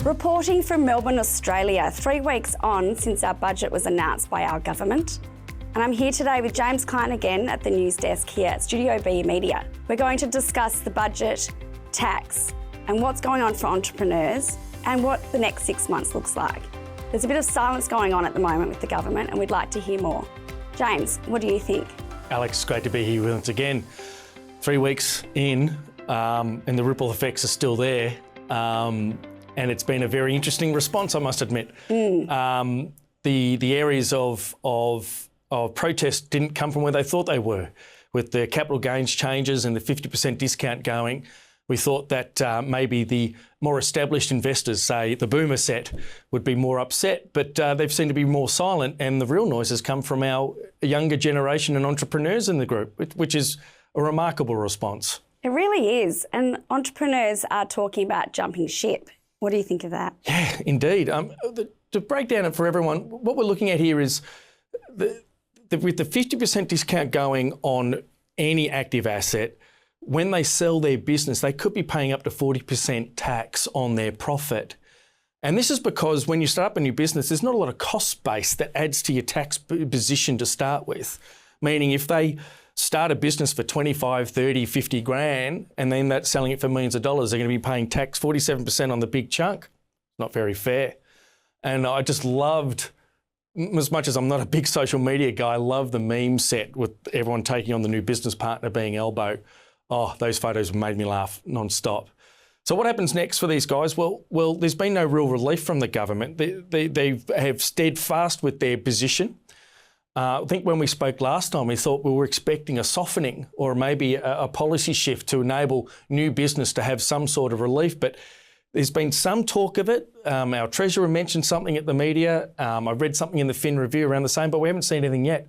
Reporting from Melbourne, Australia, 3 weeks on since our budget was announced by our government. And I'm here today with James Clyne again at the news desk here at Studio B Media. We're going to discuss the budget, tax, and what's going on for entrepreneurs and what the next 6 months looks like. There's a bit of silence going on at the moment with the government and we'd like to hear more. James, what do you think? Alex, great to be here once again. 3 weeks in and the ripple effects are still there. And it's been a very interesting response, I must admit. The areas of protest didn't come from where they thought they were. With the capital gains changes and the 50% discount going, we thought that maybe the more established investors, say the boomer set, would be more upset, but they've seemed to be more silent, and the real noise has come from our younger generation and entrepreneurs in the group, which is a remarkable response. It really is, and entrepreneurs are talking about jumping ship. What do you think of that? Yeah, indeed. To break down it for everyone, what we're looking at here is with the 50% discount going on any active asset, when they sell their business, they could be paying up to 40% tax on their profit. And this is because when you start up a new business, there's not a lot of cost base that adds to your tax position to start with. Meaning if they start a business for 25, 30, 50 grand, and then that's selling it for millions of dollars, they're going to be paying tax 47% on the big chunk. Not very fair. And I just loved, as much as I'm not a big social media guy, I love the meme set with everyone taking on the new business partner being Elbow. Oh, those photos made me laugh non-stop. So what happens next for these guys? Well, there's been no real relief from the government. They have steadfast with their position. I think when we spoke last time, we thought we were expecting a softening or maybe a policy shift to enable new business to have some sort of relief, but there's been some talk of it. Our Treasurer mentioned something at the media. I read something in the Fin Review around the same, but we haven't seen anything yet.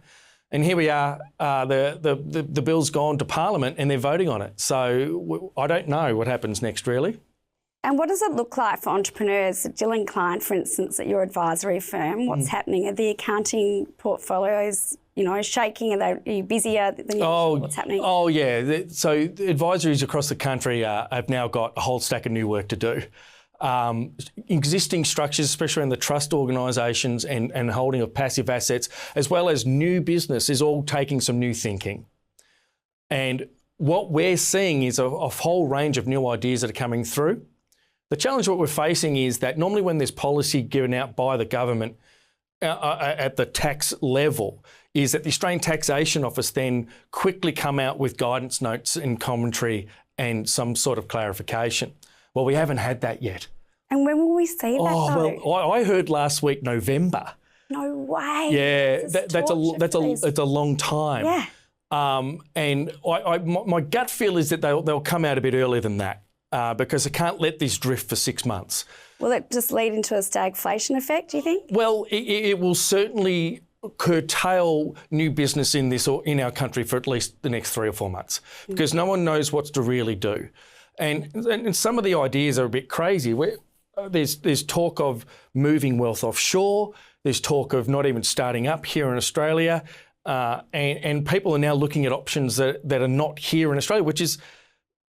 And here we are, the bill's gone to Parliament and they're voting on it. So I don't know what happens next, really. And what does it look like for entrepreneurs? James Clyne, for instance, at your advisory firm, what's happening? Are the accounting portfolios, shaking? Are you busier than usual? What's happening? Oh, yeah. So the advisories across the country have now got a whole stack of new work to do. Existing structures, especially in the trust organisations and holding of passive assets, as well as new business, is all taking some new thinking. And what we're seeing is a whole range of new ideas that are coming through. The challenge what we're facing is that normally when there's policy given out by the government at the tax level, is that the Australian Taxation Office then quickly come out with guidance notes and commentary and some sort of clarification. Well, we haven't had that yet. And when will we see that, though? Well, I heard last week November. No way. Yeah, that's a long time. Yeah. And my gut feel is that they'll come out a bit earlier than that because they can't let this drift for 6 months. Will it just lead into a stagflation effect, do you think? Well, it will certainly curtail new business in our country for at least the next 3 or 4 months because no one knows what to really do. And some of the ideas are a bit crazy. There's talk of moving wealth offshore. There's talk of not even starting up here in Australia. And people are now looking at options that are not here in Australia, which is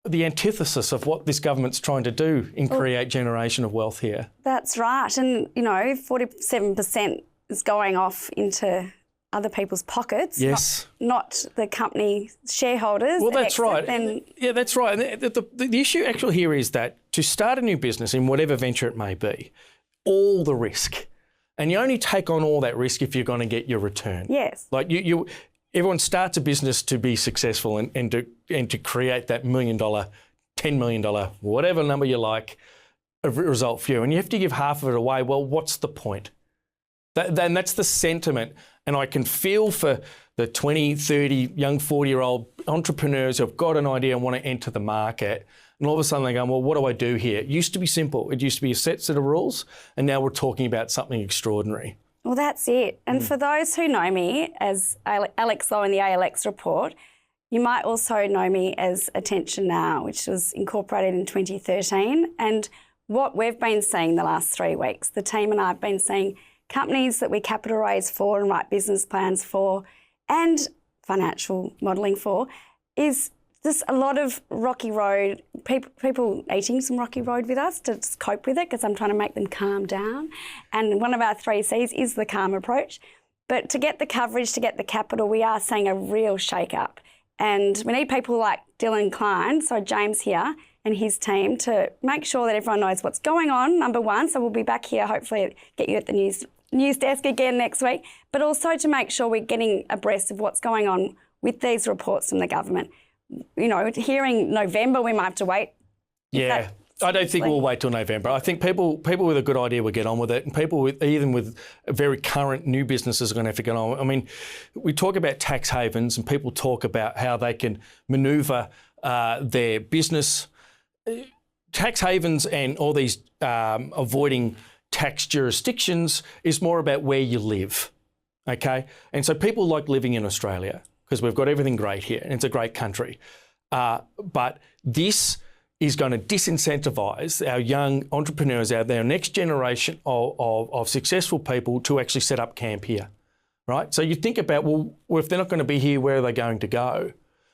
the antithesis of what this government's trying to do in create generation of wealth here. That's right. And, 47% is going off into other people's pockets, yes, not the company shareholders. Well, that's right. Yeah, that's right. And the issue actually here is that to start a new business in whatever venture it may be, all the risk, and you only take on all that risk if you're going to get your return. Yes. Like everyone starts a business to be successful and to create that $1 million, $10 million, whatever number you like, a result for you, and you have to give half of it away. Well, what's the point? Then that's the sentiment. And I can feel for the 20, 30, young 40-year-old entrepreneurs who have got an idea and want to enter the market. And all of a sudden they go, well, what do I do here? It used to be simple. It used to be a set of rules. And now we're talking about something extraordinary. Well, that's it. And for those who know me as Alex Lowe in the ALx Report, you might also know me as Attention Now, which was incorporated in 2013. And what we've been seeing the last 3 weeks, the team and I have been seeing companies that we capital raise for and write business plans for and financial modelling for, is just a lot of rocky road, people eating some rocky road with us to just cope with it, because I'm trying to make them calm down. And one of our 3 Cs is the calm approach. But to get the coverage, to get the capital, we are seeing a real shake-up. And we need people like Dylan Clyne, so James here, and his team to make sure that everyone knows what's going on, number one. So we'll be back here, hopefully get you at the news desk again next week, but also to make sure we're getting abreast of what's going on with these reports from the government. You know, hearing November, we might have to wait. Yeah, I don't think we'll wait till November. I think people with a good idea will get on with it, and people even with very current new businesses are going to have to get on. I mean, we talk about tax havens, and people talk about how they can manoeuvre their business. Tax havens and all these avoiding tax jurisdictions is more about where you live, okay? And so people like living in Australia because we've got everything great here and it's a great country. But this is going to disincentivise our young entrepreneurs out there, our next generation of successful people to actually set up camp here, right? So you think about, well, if they're not going to be here, where are they going to go?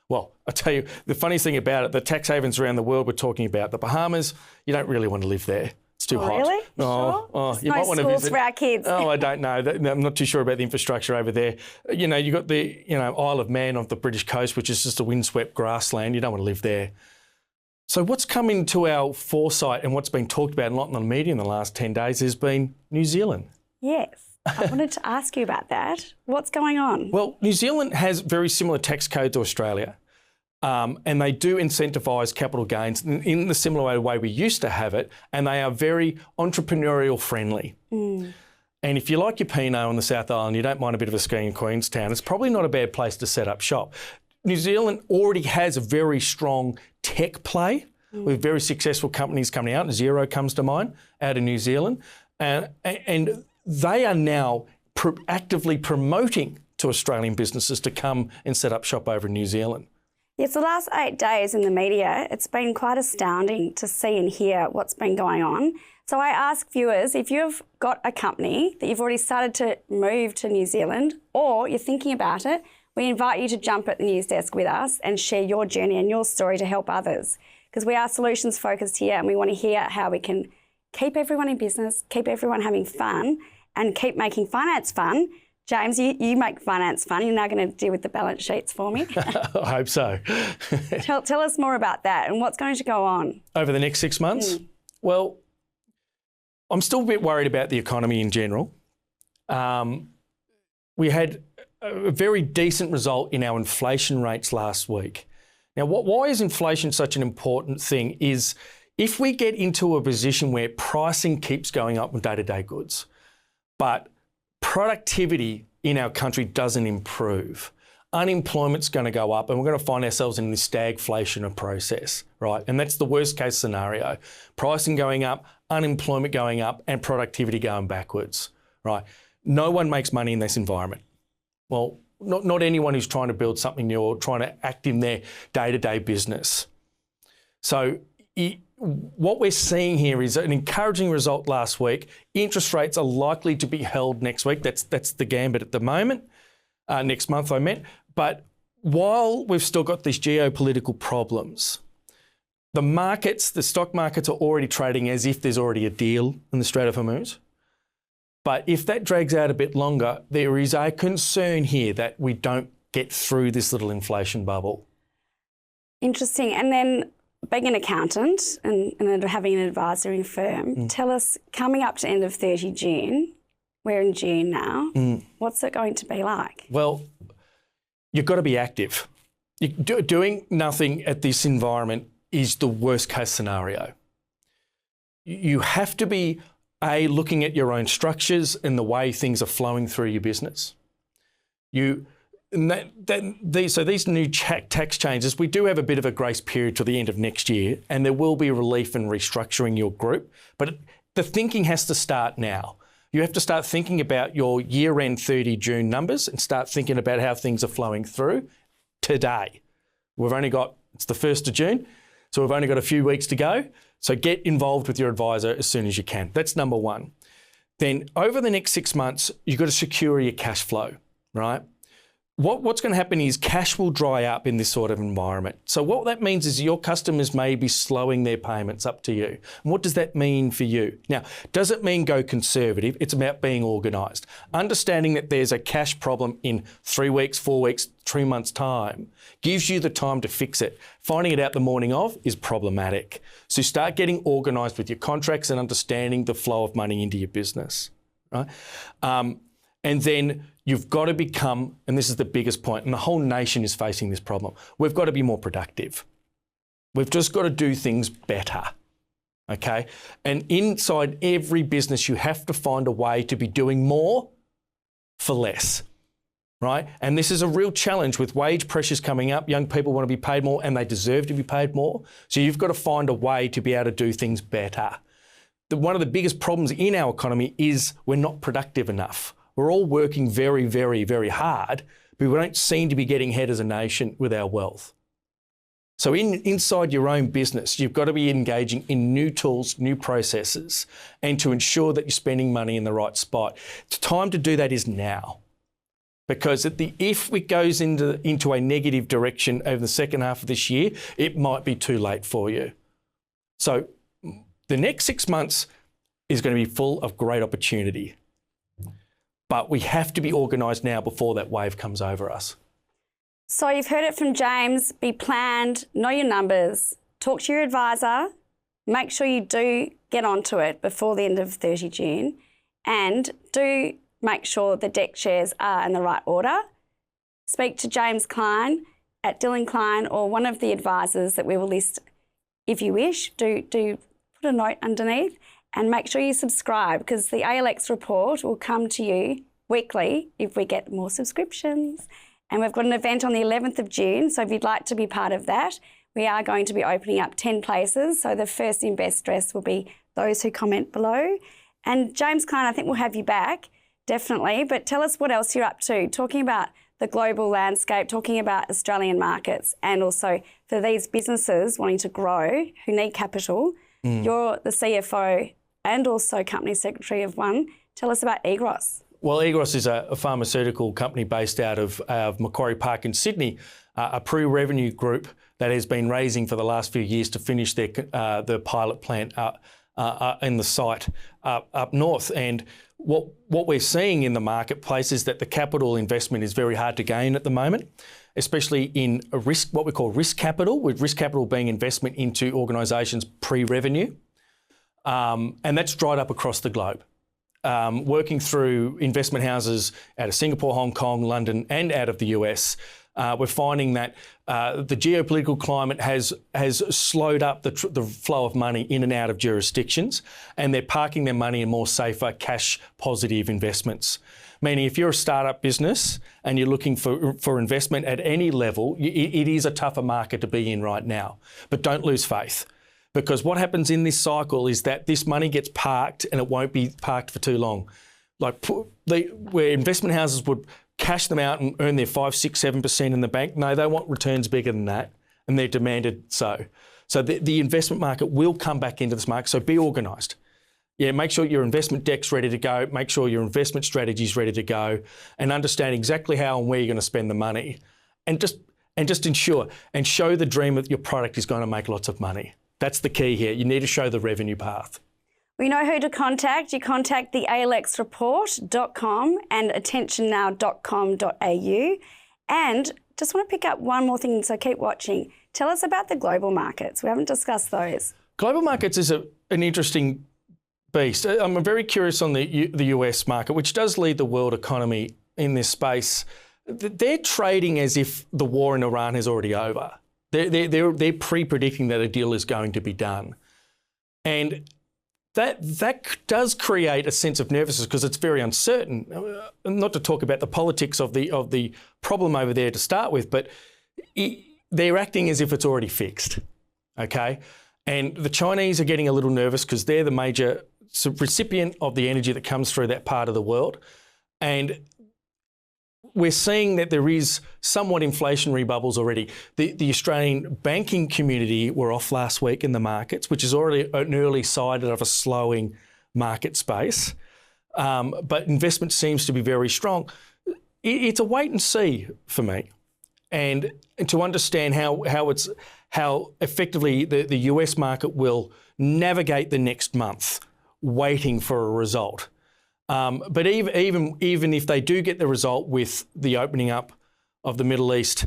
Well, I tell you, the funniest thing about it, the tax havens around the world we're talking about, the Bahamas, you don't really want to live there. It's too hot. Really? You might want to visit. For our kids. Oh, I don't know. I'm not too sure about the infrastructure over there. You know, you've got the Isle of Man off the British coast, which is just a windswept grassland. You don't want to live there. So what's come into our foresight and what's been talked about a lot in the media in the last 10 days has been New Zealand. Yes. I wanted to ask you about that. What's going on? Well, New Zealand has very similar tax code to Australia, and they do incentivise capital gains in the similar way we used to have it, and they are very entrepreneurial friendly. And if you like your Pinot on the South Island, you don't mind a bit of a ski in Queenstown, it's probably not a bad place to set up shop. New Zealand already has a very strong tech play with very successful companies coming out. Xero comes to mind out of New Zealand, and they are now actively promoting to Australian businesses to come and set up shop over in New Zealand. Yes, the last 8 days in the media, it's been quite astounding to see and hear what's been going on. So I ask viewers, if you've got a company that you've already started to move to New Zealand or you're thinking about it, we invite you to jump at the news desk with us and share your journey and your story to help others. Because we are solutions focused here and we want to hear how we can keep everyone in business, keep everyone having fun, and keep making finance fun. James, you make finance fun. You're now going to deal with the balance sheets for me. I hope so. Tell us more about that and what's going to go on. Over the next 6 months? Well, I'm still a bit worried about the economy in general. We had a very decent result in our inflation rates last week. Now, why is inflation such an important thing is if we get into a position where pricing keeps going up with day-to-day goods, but productivity in our country doesn't improve, unemployment's going to go up and we're going to find ourselves in this stagflation process, right? And that's the worst case scenario. Pricing going up, unemployment going up and productivity going backwards, right? No one makes money in this environment. Well, not anyone who's trying to build something new or trying to act in their day-to-day business. So what we're seeing here is an encouraging result last week. Interest rates are likely to be held next week. That's the gambit at the moment. Next month, I meant. But while we've still got these geopolitical problems, the markets, the stock markets are already trading as if there's already a deal in the Strait of Hormuz. But if that drags out a bit longer, there is a concern here that we don't get through this little inflation bubble. Interesting. And then being an accountant and having an advisory firm, tell us, coming up to end of 30 June, we're in June now, what's it going to be like? Well, you've got to be active. Doing nothing at this environment is the worst case scenario. You have to be looking at your own structures and the way things are flowing through your business. So these new tax changes, we do have a bit of a grace period to the end of next year, and there will be relief in restructuring your group. But the thinking has to start now. You have to start thinking about your year-end 30 June numbers and start thinking about how things are flowing through today. It's the 1st of June, so we've only got a few weeks to go. So get involved with your advisor as soon as you can. That's number one. Then over the next 6 months, you've got to secure your cash flow, right? what's going to happen is cash will dry up in this sort of environment. So what that means is your customers may be slowing their payments up to you. And what does that mean for you? Now, does it mean go conservative? It's about being organised. Understanding that there's a cash problem in 3 weeks, 4 weeks, 3 months' time gives you the time to fix it. Finding it out the morning of is problematic. So start getting organised with your contracts and understanding the flow of money into your business, right? And then you've got to become, and this is the biggest point, and the whole nation is facing this problem, we've got to be more productive. We've just got to do things better, okay? And inside every business, you have to find a way to be doing more for less, right? And this is a real challenge with wage pressures coming up. Young people want to be paid more and they deserve to be paid more. So you've got to find a way to be able to do things better. One of the biggest problems in our economy is we're not productive enough. We're all working very, very, very hard, but we don't seem to be getting ahead as a nation with our wealth. So inside your own business, you've got to be engaging in new tools, new processes, and to ensure that you're spending money in the right spot. The time to do that is now. Because if it goes into a negative direction over the second half of this year, it might be too late for you. So the next 6 months is going to be full of great opportunity. But we have to be organised now before that wave comes over us. So you've heard it from James, be planned, know your numbers, talk to your advisor, make sure you do get onto it before the end of 30 June, and do make sure the deck shares are in the right order. Speak to James Clyne at Dylan Clyne or one of the advisors that we will list if you wish. Do put a note underneath. And make sure you subscribe because the ALx report will come to you weekly if we get more subscriptions. And we've got an event on the 11th of June, so if you'd like to be part of that, we are going to be opening up 10 places. So the first in best dress will be those who comment below. And James Clyne, I think we'll have you back, definitely. But tell us what else you're up to, talking about the global landscape, talking about Australian markets, and also for these businesses wanting to grow who need capital. You're the CFO and also company secretary of one. Tell us about EGROS. Well, EGROS is a pharmaceutical company based out of Macquarie Park in Sydney, a pre-revenue group that has been raising for the last few years to finish the pilot plant in the site up north. And what we're seeing in the marketplace is that the capital investment is very hard to gain at the moment, especially in what we call risk capital, with risk capital being investment into organisations pre-revenue. And that's dried up across the globe. Working through investment houses out of Singapore, Hong Kong, London, and out of the US, we're finding that the geopolitical climate has slowed up the flow of money in and out of jurisdictions, and they're parking their money in more safer, cash-positive investments. Meaning if you're a startup business and you're looking for investment at any level, it is a tougher market to be in right now. But don't lose faith. Because what happens in this cycle is that this money gets parked and it won't be parked for too long. Like where investment houses would cash them out and earn their 5, 6, 7% in the bank, no, they want returns bigger than that, and they're demanded so. So the investment market will come back into this market, so be organised. Yeah, make sure your investment deck's ready to go, make sure your investment strategy's ready to go, and understand exactly how and where you're going to spend the money. And just ensure and show the dream that your product is going to make lots of money. That's the key here. You need to show the revenue path. We know who to contact. You contact the alxreport.com and attentionnow.com.au. And just want to pick up one more thing, so keep watching. Tell us about the global markets. We haven't discussed those. Global markets is an interesting beast. I'm very curious on the US market, which does lead the world economy in this space. They're trading as if the war in Iran is already over. They're pre-predicting that a deal is going to be done. And that does create a sense of nervousness because it's very uncertain. Not to talk about the politics of the problem over there to start with, but they're acting as if it's already fixed, okay? And the Chinese are getting a little nervous because they're the major recipient of the energy that comes through that part of the world. And we're seeing that there is somewhat inflationary bubbles already. The Australian banking community were off last week in the markets, which is already an early sign of a slowing market space. But investment seems to be very strong. it's a wait and see for me, and to understand how effectively the US market will navigate the next month, waiting for a result. But even if they do get the result with the opening up of the Middle East,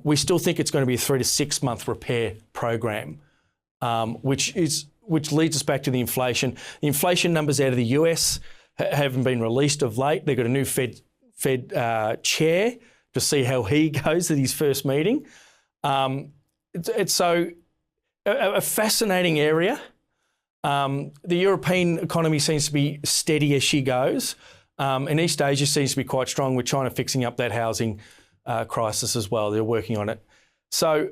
we still think it's going to be a 3 to 6 month repair program, which leads us back to the inflation. The inflation numbers out of the US haven't been released of late. They've got a new Fed chair to see how he goes at his first meeting. It's so a fascinating area. The European economy seems to be steady as she goes, and East Asia seems to be quite strong with China fixing up that housing crisis as well. They're working on it. So,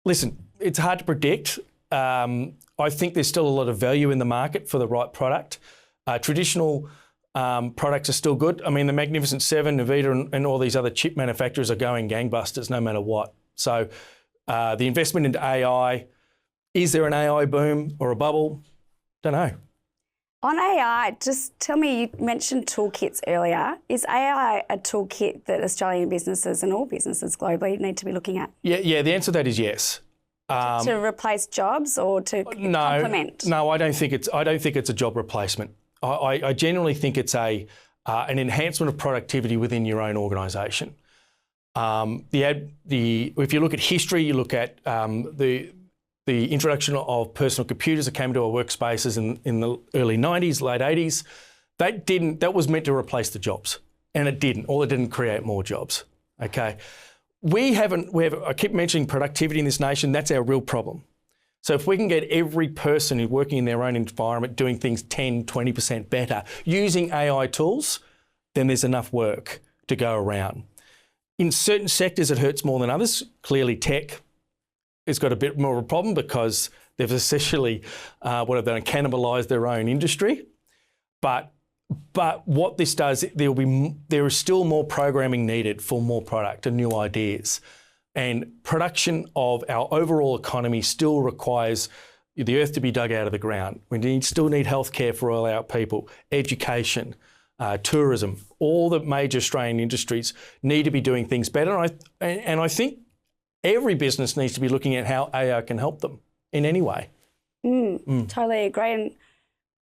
listen, it's hard to predict. I think there's still a lot of value in the market for the right product. Traditional products are still good. I mean, the Magnificent Seven, Nvidia, and all these other chip manufacturers are going gangbusters no matter what. So the investment into AI, is there an AI boom or a bubble? Don't know. On AI, just tell me, you mentioned toolkits earlier. Is AI a toolkit that Australian businesses and all businesses globally need to be looking at? Yeah. The answer to that is yes. To replace jobs or to complement? No, I don't think it's a job replacement. I genuinely think it's an enhancement of productivity within your own organisation. If you look at history, you look at the introduction of personal computers that came to our workspaces in the early 90s, late 80s. That was meant to replace the jobs, and it didn't. Or it didn't create more jobs. Okay, I keep mentioning productivity in this nation. That's our real problem. So if we can get every person who's working in their own environment doing things 10, 20% better using AI tools, then there's enough work to go around. In certain sectors, it hurts more than others. Clearly, tech has got a bit more of a problem because they've essentially, cannibalised their own industry. But what this does, there is still more programming needed for more product and new ideas. And production of our overall economy still requires the earth to be dug out of the ground. We still need healthcare for all our people, education, tourism. All the major Australian industries need to be doing things better. And I think every business needs to be looking at how AI can help them in any way. Totally agree. And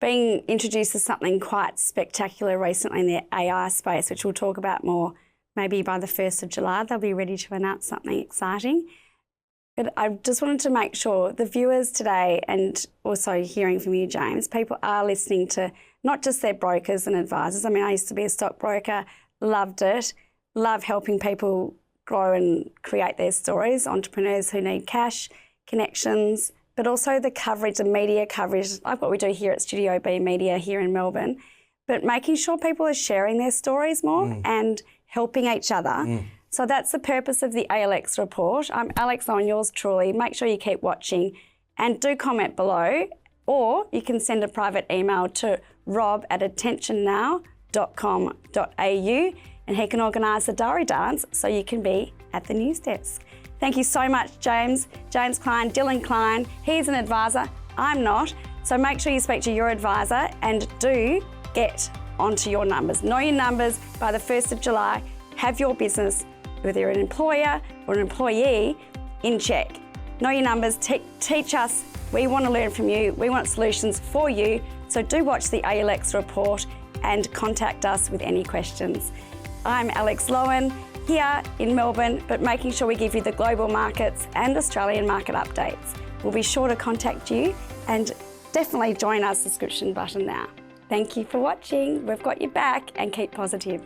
being introduced to something quite spectacular recently in the AI space, which we'll talk about more maybe by the 1st of July, they'll be ready to announce something exciting. But I just wanted to make sure the viewers today, and also hearing from you, James, people are listening to not just their brokers and advisors. I mean, I used to be a stockbroker, loved it, love helping people grow and create their stories, entrepreneurs who need cash, connections, but also the coverage, the media coverage, like what we do here at Studio B Media here in Melbourne, but making sure people are sharing their stories more and helping each other. So that's the purpose of the ALx Report. I'm Alex Owen, yours truly. Make sure you keep watching and do comment below, or you can send a private email to rob@attentionnow.com.au and he can organise the diary dance so you can be at the news desk. Thank you so much, James. James Clyne, Dylan Clyne. He's an advisor. I'm not. So make sure you speak to your advisor and do get onto your numbers. Know your numbers by the 1st of July. Have your business, whether you're an employer or an employee, in check. Know your numbers. Teach us. We want to learn from you. We want solutions for you. So do watch the ALx Report and contact us with any questions. I'm Alex Lowen here in Melbourne, but making sure we give you the global markets and Australian market updates. We'll be sure to contact you and definitely join our subscription button now. Thank you for watching. We've got your back and keep positive.